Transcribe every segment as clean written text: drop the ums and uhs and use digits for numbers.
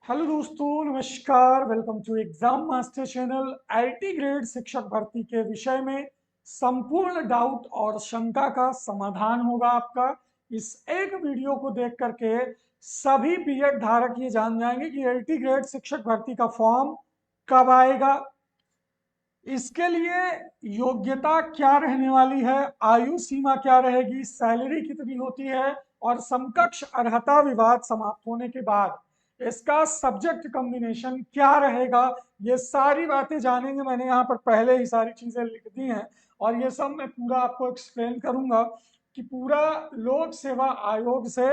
Hello दोस्तों, नमस्कार। Welcome to exam master channel. IT grade शिक्षक भर्ती के विषय में संपूर्ण डाउट और शंका का समाधान होगा आपका। इस एक वीडियो को देख करके सभी बीएड धारक ये जान जाएंगे कि आईटी ग्रेड शिक्षक भर्ती का फॉर्म कब आएगा, इसके लिए योग्यता क्या रहने वाली है, आयु सीमा क्या रहेगी, सैलरी कितनी होती है और समकक्ष अर्हता विवाद समाप्त होने के बाद इसका सब्जेक्ट कॉम्बिनेशन क्या रहेगा। ये सारी बातें जानेंगे। मैंने यहाँ पर पहले ही सारी चीजें लिख दी हैं और ये सब मैं पूरा आपको एक्सप्लेन करूंगा कि पूरा लोक सेवा आयोग से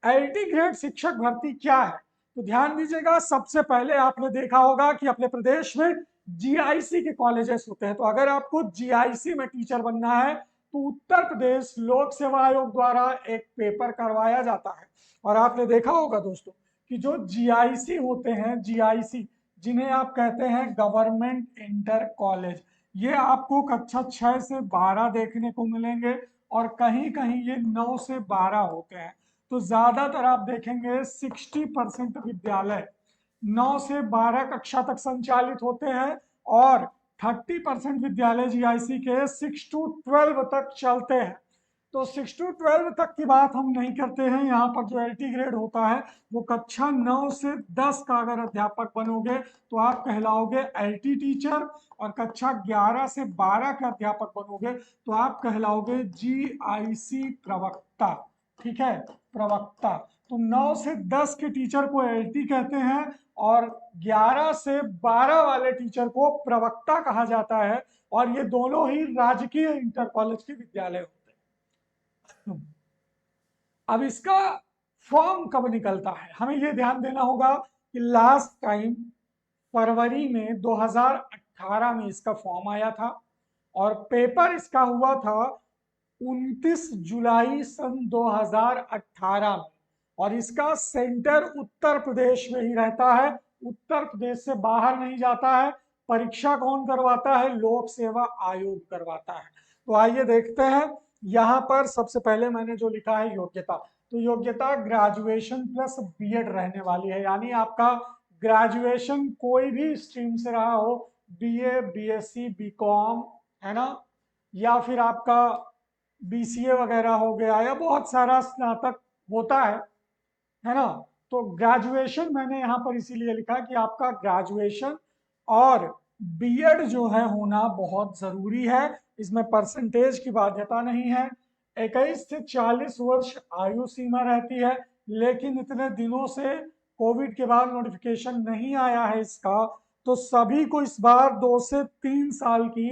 आईटी ग्रेड शिक्षक भर्ती क्या है। तो ध्यान दीजिएगा, सबसे पहले आपने देखा होगा कि अपने प्रदेश में जीआईसी के कॉलेजेस होते हैं। तो अगर आपको जीआईसी में टीचर बनना है तो उत्तर प्रदेश लोक सेवा आयोग द्वारा एक पेपर करवाया जाता है। और आपने देखा होगा दोस्तों कि जो जीआईसी होते हैं, जीआईसी जिन्हें आप कहते हैं गवर्नमेंट इंटर कॉलेज, ये आपको कक्षा 6 से 12 देखने को मिलेंगे और कहीं कहीं ये 9 से 12 होते हैं। तो ज्यादातर आप देखेंगे 60% विद्यालय 9 से 12 कक्षा तक संचालित होते हैं और 30% विद्यालय जीआईसी के 6 to 12 तक चलते हैं। तो 6 to 12 तक की बात हम नहीं करते हैं। यहाँ पर जो एलटी ग्रेड होता है वो कक्षा 9 से 10 का अगर अध्यापक बनोगे तो आप कहलाओगे एलटी टीचर, और कक्षा 11 से 12 के अध्यापक बनोगे तो आप कहलाओगे जीआईसी प्रवक्ता। ठीक है, प्रवक्ता। तो 9 से 10 के टीचर को एलटी कहते हैं और 11 से 12 वाले टीचर को प्रवक्ता कहा जाता है, और ये दोनों ही राजकीय इंटर कॉलेज के विद्यालय होते हैं। अब इसका फॉर्म कब निकलता है, हमें ये ध्यान देना होगा कि लास्ट टाइम फरवरी में 2018 में इसका फॉर्म आया था और पेपर इसका हुआ था 29 जुलाई सन 2018 में, और इसका सेंटर उत्तर प्रदेश में ही रहता है, उत्तर प्रदेश से बाहर नहीं जाता है। परीक्षा कौन करवाता है? लोक सेवा आयोग करवाता है। तो आइए देखते हैं। यहाँ पर सबसे पहले मैंने जो लिखा है योग्यता, तो योग्यता ग्रेजुएशन प्लस बीएड रहने वाली है, यानी आपका ग्रेजुएशन कोई भी स्ट्रीम से रहा हो, बीए, बीएससी, बीकॉम, है ना, या फिर आपका बीसीए वगैरह हो गया, या बहुत सारा स्नातक होता है ना। तो ग्रेजुएशन मैंने यहाँ पर इसीलिए लिखा कि आपका ग्रेजुएशन और बीएड जो है होना बहुत जरूरी है। इसमें परसेंटेज की बाध्यता नहीं है। 21 से 40 वर्ष आयु सीमा रहती है, लेकिन इतने दिनों से कोविड के बाद नोटिफिकेशन नहीं आया है इसका, तो सभी को इस बार 2 से 3 साल की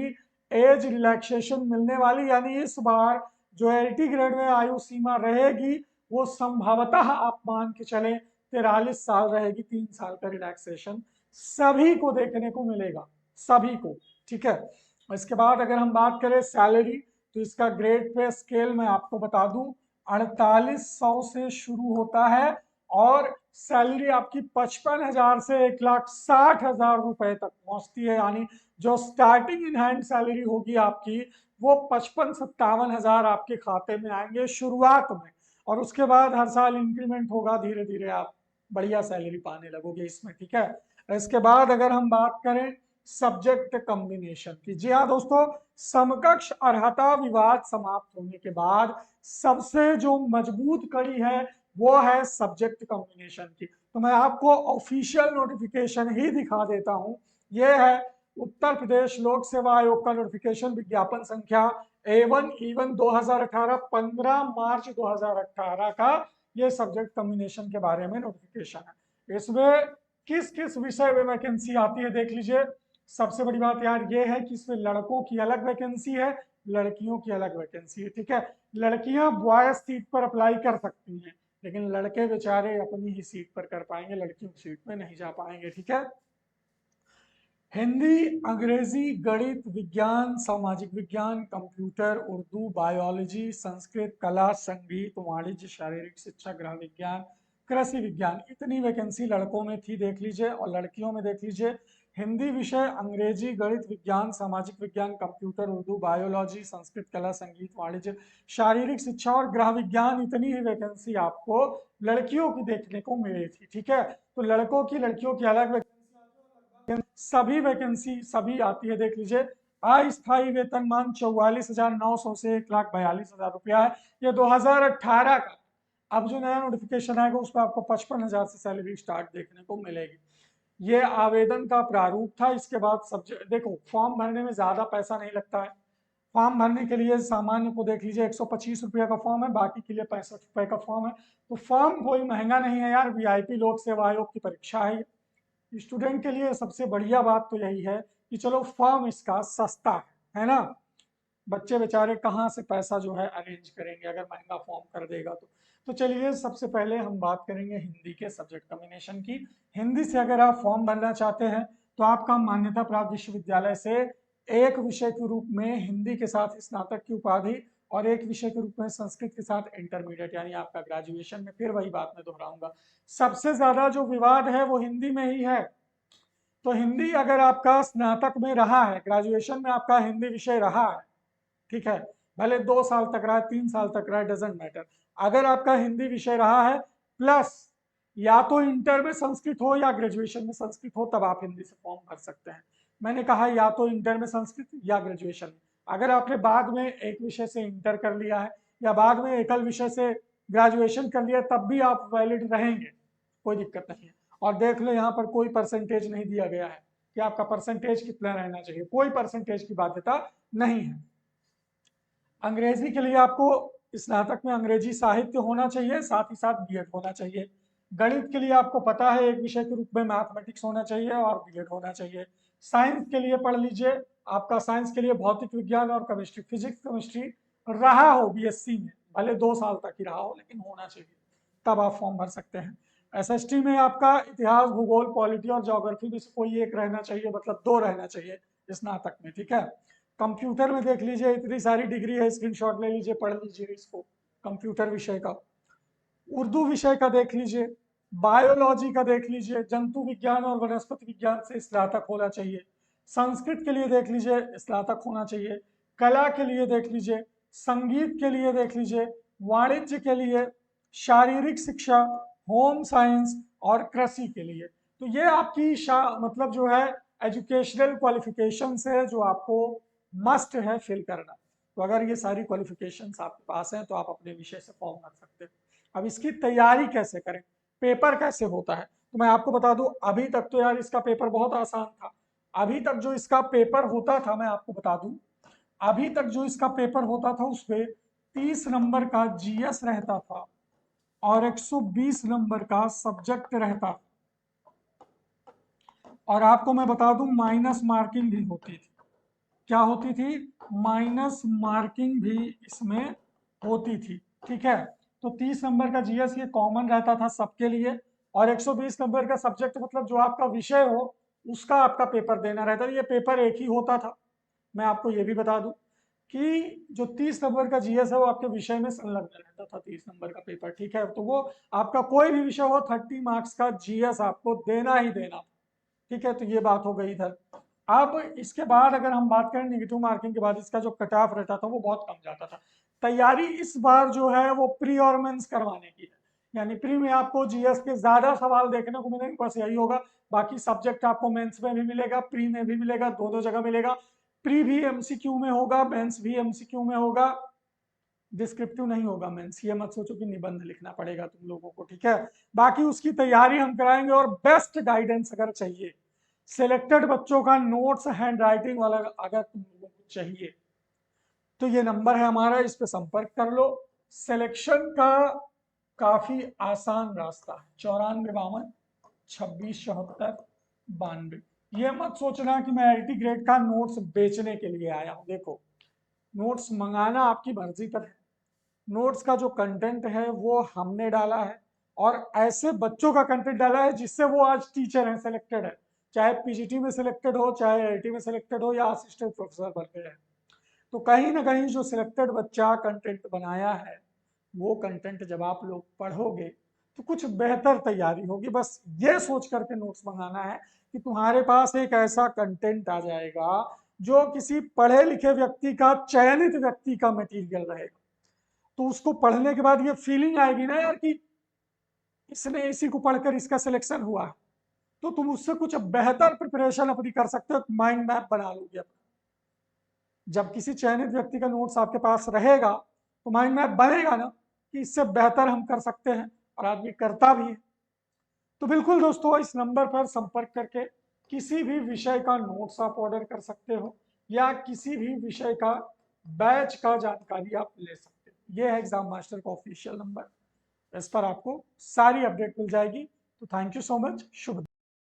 एज रिलैक्सेशन मिलने वाली, यानी इस बार जो एलटी ग्रेड में आयु सीमा रहेगी वो संभवतः आप मान के चले 43 साल रहेगी। 3 साल का रिलैक्सेशन सभी को देखने को मिलेगा, सभी को। ठीक है। इसके बाद अगर हम बात करें सैलरी, तो इसका ग्रेड पे स्केल मैं आपको बता दूं 4800 से शुरू होता है और सैलरी आपकी 55,000 से 1,60,000 रुपए तक पहुंचती है। यानी जो स्टार्टिंग इन हैंड सैलरी होगी आपकी वो 55-57 हजार आपके खाते में आएंगे शुरुआत में, और उसके बाद हर साल इंक्रीमेंट होगा, धीरे धीरे आप बढ़िया सैलरी पाने लगोगे इसमें। ठीक है। इसके बाद अगर हम बात करें सब्जेक्ट कॉम्बिनेशन की, जी हाँ दोस्तों, समकक्ष अर्हता विवाद समाप्त होने के बाद सबसे जो मजबूत कड़ी है वो है सब्जेक्ट कॉम्बिनेशन की। तो मैं आपको ऑफिशियल नोटिफिकेशन ही दिखा देता हूं। यह है उत्तर प्रदेश लोक सेवा आयोग का नोटिफिकेशन, विज्ञापन संख्या A1 2018, 15 मार्च 2018 का ये सब्जेक्ट कॉम्बिनेशन के बारे में नोटिफिकेशन है। इसमें किस किस विषय में वैकेंसी आती है देख लीजिए। सबसे बड़ी बात यार ये है कि इसमें लड़कों की अलग वैकेंसी है, लड़कियों की अलग वैकेंसी है। ठीक है। लड़कियां बॉयज सीट पर अप्लाई कर सकती हैं, लेकिन लड़के बेचारे अपनी ही सीट पर कर पाएंगे, लड़कियों की सीट में नहीं जा पाएंगे। ठीक है। हिंदी, अंग्रेजी, गणित, विज्ञान, सामाजिक विज्ञान, कंप्यूटर, उर्दू, बायोलॉजी, संस्कृत, कला, संगीत, वाणिज्य, शारीरिक शिक्षा, गृह विज्ञान, कृषि विज्ञान, इतनी वैकेंसी लड़कों में थी देख लीजिए। और लड़कियों में देख लीजिए, हिंदी विषय, अंग्रेजी, गणित, विज्ञान, सामाजिक विज्ञान, कंप्यूटर, उर्दू, बायोलॉजी, संस्कृत, कला, संगीत, वाणिज्य, शारीरिक शिक्षा और गृह विज्ञान, इतनी ही वैकेंसी आपको लड़कियों की देखने को मिली थी। ठीक है, तो लड़कों की लड़कियों की अलग वैकेंसी, सभी वैकेंसी सभी आती है। देख लीजिए, अस्थायी वेतनमान 44,900 से 1,42,000 रुपया है। ये 2018 का। अब जो नया नोटिफिकेशन आएगा उसमें आपको 55,000 से सैलरी स्टार्ट देखने को मिलेगी। ये आवेदन का प्रारूप था। इसके बाद सब्जेक्ट देखो, फॉर्म भरने में ज्यादा पैसा नहीं लगता है। फॉर्म भरने के लिए सामान्य को देख लीजिए 125 रुपये का फॉर्म है, बाकी के लिए 65 रुपये का फॉर्म है। तो फॉर्म कोई महंगा नहीं है यार, वीआईपी लोक सेवा आयोग की परीक्षा है। स्टूडेंट के लिए सबसे बढ़िया बात तो यही है कि चलो फॉर्म इसका सस्ता है ना। बच्चे बेचारे कहाँ से पैसा जो है अरेंज करेंगे अगर महंगा फॉर्म कर देगा तो चलिए सबसे पहले हम बात करेंगे हिंदी के सब्जेक्ट कॉम्बिनेशन की। हिंदी से अगर आप फॉर्म भरना चाहते हैं तो आपका मान्यता प्राप्त विश्वविद्यालय से एक विषय के रूप में हिंदी के साथ स्नातक की उपाधि और एक विषय के रूप में संस्कृत के साथ इंटरमीडिएट यानी आपका ग्रेजुएशन में, फिर वही बात मैं दोहराऊंगा, सबसे ज्यादा जो विवाद है वो हिंदी में ही है। तो हिंदी अगर आपका स्नातक में रहा है, ग्रेजुएशन में आपका हिंदी विषय रहा है, ठीक है, भले 2 साल तक रहा, 3 साल तक रहा, डजेंट मैटर, अगर आपका हिंदी विषय रहा है प्लस या तो इंटर में संस्कृत हो या ग्रेजुएशन में संस्कृत हो, तब आप हिंदी से फॉर्म भर सकते हैं। मैंने कहा या तो इंटर में संस्कृत या ग्रेजुएशन में। अगर आपने बाद में एक विषय से इंटर कर लिया है या बाद में एकल विषय से ग्रेजुएशन कर लिया, तब भी आप वैलिड रहेंगे, कोई दिक्कत नहीं है। और देख लो यहाँ पर कोई परसेंटेज नहीं दिया गया है कि आपका परसेंटेज कितना रहना चाहिए, कोई परसेंटेज की बाध्यता नहीं है। अंग्रेजी के लिए आपको स्नातक में अंग्रेजी साहित्य होना चाहिए, साथ ही साथ बीएड होना चाहिए। गणित के लिए आपको पता है एक विषय के रूप में मैथमेटिक्स होना चाहिए और बीएड होना चाहिए। साइंस के लिए पढ़ लीजिए, आपका साइंस के लिए भौतिक विज्ञान और केमिस्ट्री, फिजिक्स केमिस्ट्री रहा हो बीएससी में, भले 2 साल तक ही रहा हो लेकिन होना चाहिए, तब आप फॉर्म भर सकते हैं। एसएसटी में आपका इतिहास, भूगोल, पॉलिटी और ज्योग्राफी में से कोई एक रहना चाहिए, मतलब 2 रहना चाहिए स्नातक में। ठीक है, कंप्यूटर में देख लीजिए इतनी सारी डिग्री है, स्क्रीनशॉट ले लीजिए, पढ़ लीजिए इसको, कंप्यूटर विषय का। उर्दू विषय का देख लीजिए, बायोलॉजी का देख लीजिए, जंतु विज्ञान और वनस्पति विज्ञान से स्नातक होना चाहिए। संस्कृत के लिए देख लीजिए स्नातक होना चाहिए। कला के लिए देख लीजिए, संगीत के लिए देख लीजिए, वाणिज्य के लिए, शारीरिक शिक्षा, होम साइंस और कृषि के लिए। तो ये आपकी मतलब जो है एजुकेशनल क्वालिफिकेशन है जो आपको मस्ट है फिल करना। तो अगर ये सारी क्वालिफिकेशंस आपके पास हैं तो आप अपने विषय से फॉर्म भर सकते हैं। अब इसकी तैयारी कैसे करें, पेपर कैसे होता है, तो मैं आपको बता दूं, अभी तक तो यार इसका पेपर बहुत आसान था। अभी तक जो इसका पेपर होता था, मैं आपको बता दूं, अभी तक जो इसका पेपर होता था उसमें 30 नंबर का जीएस रहता था और 120 नंबर का सब्जेक्ट रहता था। और आपको मैं बता दूं माइनस मार्किंग भी होती थी। क्या होती थी? माइनस मार्किंग भी इसमें होती थी। ठीक है, तो 30 नंबर का जीएस ये कॉमन रहता था सबके लिए और 120 नंबर का सब्जेक्ट मतलब जो आपका विषय हो उसका आपका पेपर देना रहता था। ये पेपर एक ही होता था। मैं आपको ये भी बता दूं कि जो 30 नंबर का जीएस है वो आपके विषय में संलग्न रहता था, 30 नंबर का पेपर। ठीक है, तो वो आपका कोई भी विषय हो 30 मार्क्स का जीएस आपको देना ही देना। ठीक है, तो ये बात हो गई इधर। अब इसके बाद अगर हम बात करें नेगेटिव मार्किंग के बाद इसका जो कट ऑफ रहता था वो बहुत कम जाता था। तैयारी इस बार जो है वो प्री और मेंस करवाने की है, यानी प्री में आपको जीएस के ज्यादा सवाल देखने को मिलेंगे, बस यही होगा। बाकी सब्जेक्ट आपको मेंस में भी मिलेगा, प्री में भी मिलेगा, दोनों जगह मिलेगा। प्री भी एमसीक्यू में होगा, मेंस भी एमसीक्यू में होगा, डिस्क्रिप्टिव नहीं होगा मेंस। ये मत सोचो कि निबंध लिखना पड़ेगा तुम लोगों को। ठीक है, बाकी उसकी तैयारी हम कराएंगे। और बेस्ट गाइडेंस अगर चाहिए, सिलेक्टेड बच्चों का नोट्स हैंड राइटिंग वाला अगर तुम लोगों को चाहिए तो ये नंबर है हमारा, इस पे संपर्क कर लो। सिलेक्शन का काफी आसान रास्ता है, 9452 2674 92। ये मत सोचना कि मैं एलटी ग्रेड का नोट्स बेचने के लिए आया हूं। देखो, नोट्स मंगाना आपकी मर्जी पर है, नोट्स का जो कंटेंट है वो हमने डाला है और ऐसे बच्चों का कंटेंट डाला है जिससे वो आज टीचर हैं, सिलेक्टेड है, चाहे पीजीटी में सिलेक्टेड हो, चाहे एलटी में सिलेक्टेड हो या असिस्टेंट प्रोफेसर बन गए हैं। तो कहीं ना कहीं जो सिलेक्टेड बच्चा कंटेंट बनाया है वो कंटेंट जब आप लोग पढ़ोगे तो कुछ बेहतर तैयारी होगी। बस ये सोच करके नोट्स मंगाना है कि तुम्हारे पास एक ऐसा कंटेंट आ जाएगा जो किसी पढ़े लिखे व्यक्ति का, चयनित व्यक्ति का मटेरियल रहेगा। तो उसको पढ़ने के बाद ये फीलिंग आएगी ना यार कि इसने इसी को पढ़कर इसका सिलेक्शन हुआ, तो तुम उससे कुछ बेहतर प्रिपरेशन अपनी कर सकते हो, माइंड मैप बना लोगे अपना। जब किसी चयनित व्यक्ति का नोट्स आपके पास रहेगा तो माइंड मैप बनेगा ना कि इससे बेहतर हम कर सकते हैं, और आदमी करता भी है। तो बिल्कुल दोस्तों, इस नंबर पर संपर्क करके किसी भी विषय का नोट्स आप ऑर्डर कर सकते हो, या किसी भी विषय का बैच का जानकारी आप ले सकते हो। ये है एग्जाम मास्टर का ऑफिशियल नंबर, इस पर आपको सारी अपडेट मिल जाएगी। तो थैंक यू सो मच, शुभ दिन।